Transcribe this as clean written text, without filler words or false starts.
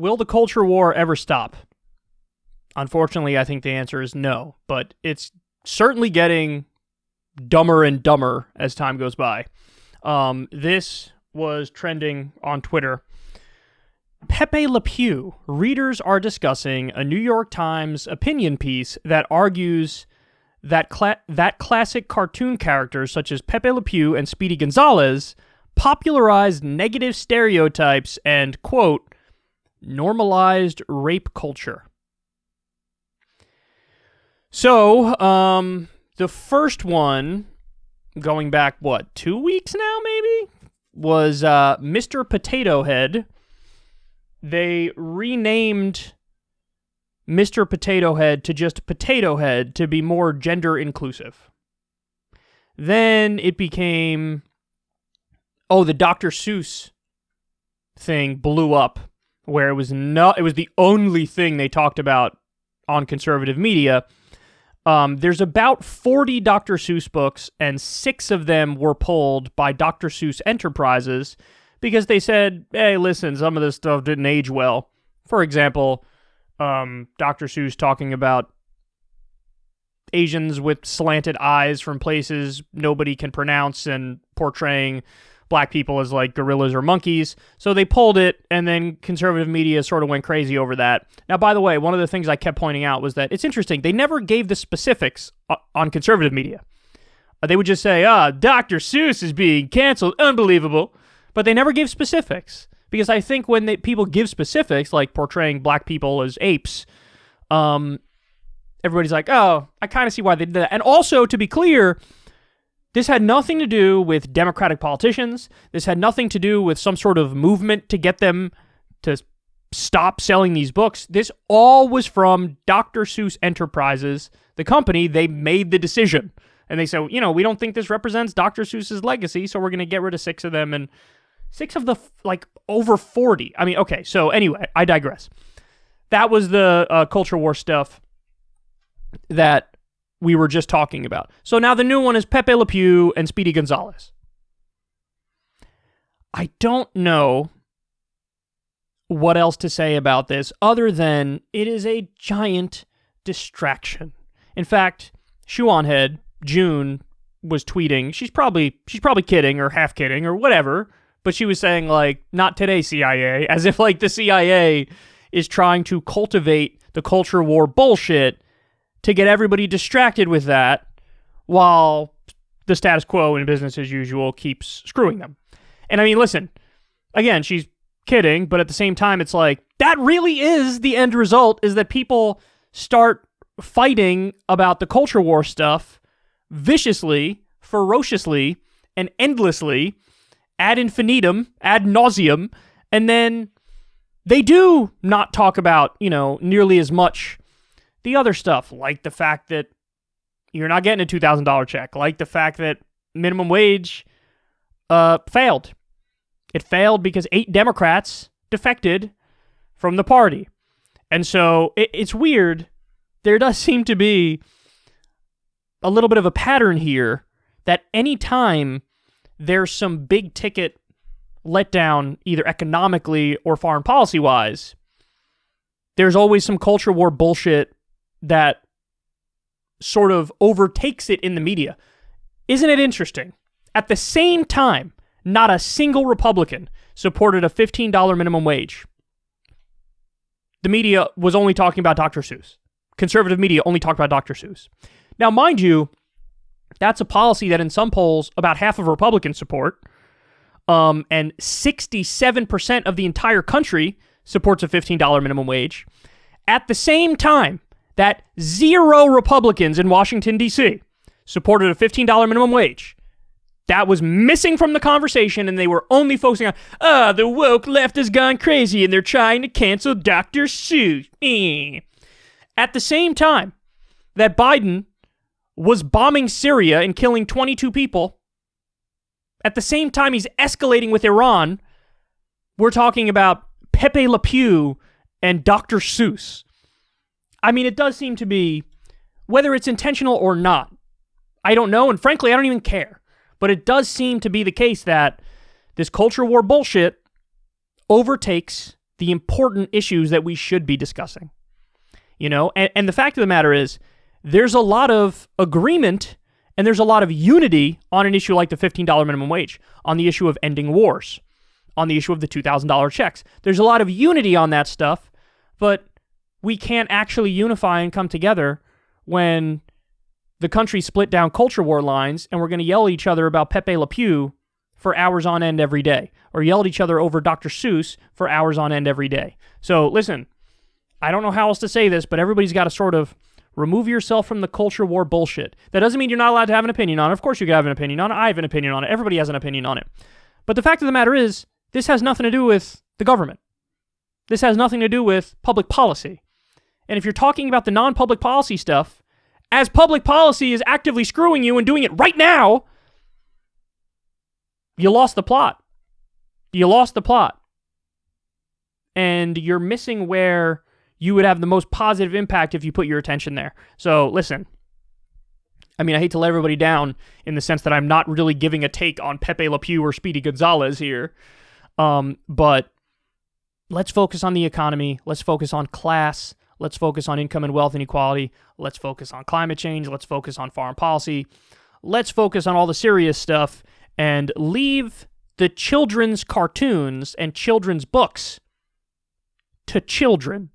Will the culture war ever stop? Unfortunately, I think the answer is no, but it's certainly getting dumber and dumber as time goes by. This was trending on Twitter. Pepe Le Pew. Readers are discussing a New York Times opinion piece that argues that classic cartoon characters such as Pepe Le Pew and Speedy Gonzales popularized negative stereotypes and, quote, normalized rape culture. So, the first one, going back, 2 weeks now, maybe? Was Mr. Potato Head. They renamed Mr. Potato Head to just Potato Head to be more gender inclusive. Then it became, the Dr. Seuss thing blew up, where it was the only thing they talked about on conservative media. There's about 40 Dr. Seuss books, and 6 of them were pulled by Dr. Seuss Enterprises because they said, hey, listen, some of this stuff didn't age well. For example, Dr. Seuss talking about Asians with slanted eyes from places nobody can pronounce and portraying black people as like gorillas or monkeys. So they pulled it, and then conservative media sort of went crazy over that. Now, by the way, one of the things I kept pointing out was that it's interesting. They never gave the specifics on conservative media. They would just say, Dr. Seuss is being canceled. Unbelievable. But they never gave specifics. Because I think when people give specifics, like portraying black people as apes, everybody's like, I kind of see why they did that. And also, to be clear, this had nothing to do with Democratic politicians. This had nothing to do with some sort of movement to get them to stop selling these books. This all was from Dr. Seuss Enterprises, the company. They made the decision. And they said, we don't think this represents Dr. Seuss's legacy, so we're going to get rid of 6 of them. And 6 of the, over 40. I mean, okay, so anyway, I digress. That was the culture war stuff that we were just talking about. So now the new one is Pepe Le Pew and Speedy Gonzales. I don't know what else to say about this other than it is a giant distraction. In fact, Shoe Head, June, was tweeting, she's probably kidding or half kidding or whatever, but she was saying, not today, CIA, as if, the CIA is trying to cultivate the culture war bullshit to get everybody distracted with that while the status quo and business as usual keeps screwing them. And I mean, listen, again, she's kidding, but at the same time, it's that really is the end result, is that people start fighting about the culture war stuff viciously, ferociously, and endlessly, ad infinitum, ad nauseum, and then they do not talk about, nearly as much the other stuff, like the fact that you're not getting a $2,000 check, like the fact that minimum wage failed. It failed because 8 Democrats defected from the party. And so it's weird. There does seem to be a little bit of a pattern here that anytime there's some big ticket letdown, either economically or foreign policy-wise, there's always some culture war bullshit that sort of overtakes it in the media. Isn't it interesting? At the same time, not a single Republican supported a $15 minimum wage. The media was only talking about Dr. Seuss. Conservative media only talked about Dr. Seuss. Now, mind you, that's a policy that in some polls about half of Republicans support, and 67% of the entire country supports a $15 minimum wage. At the same time, that 0 Republicans in Washington, D.C. supported a $15 minimum wage. That was missing from the conversation, and they were only focusing on, the woke left has gone crazy, and they're trying to cancel Dr. Seuss. At the same time that Biden was bombing Syria and killing 22 people, at the same time he's escalating with Iran, we're talking about Pepe Le Pew and Dr. Seuss. I mean, it does seem to be, whether it's intentional or not, I don't know, and frankly, I don't even care. But it does seem to be the case that this culture war bullshit overtakes the important issues that we should be discussing. And the fact of the matter is, there's a lot of agreement and there's a lot of unity on an issue like the $15 minimum wage, on the issue of ending wars, on the issue of the $2,000 checks. There's a lot of unity on that stuff, but we can't actually unify and come together when the country split down culture war lines and we're going to yell at each other about Pepe Le Pew for hours on end every day, or yell at each other over Dr. Seuss for hours on end every day. So listen, I don't know how else to say this, but everybody's got to sort of remove yourself from the culture war bullshit. That doesn't mean you're not allowed to have an opinion on it. Of course you can have an opinion on it. I have an opinion on it. Everybody has an opinion on it. But the fact of the matter is, this has nothing to do with the government. This has nothing to do with public policy. And if you're talking about the non-public policy stuff, as public policy is actively screwing you and doing it right now, you lost the plot. You lost the plot. And you're missing where you would have the most positive impact if you put your attention there. So listen, I hate to let everybody down in the sense that I'm not really giving a take on Pepe Le Pew or Speedy Gonzalez here. But let's focus on the economy. Let's focus on class. Let's focus on income and wealth inequality. Let's focus on climate change. Let's focus on foreign policy. Let's focus on all the serious stuff and leave the children's cartoons and children's books to children.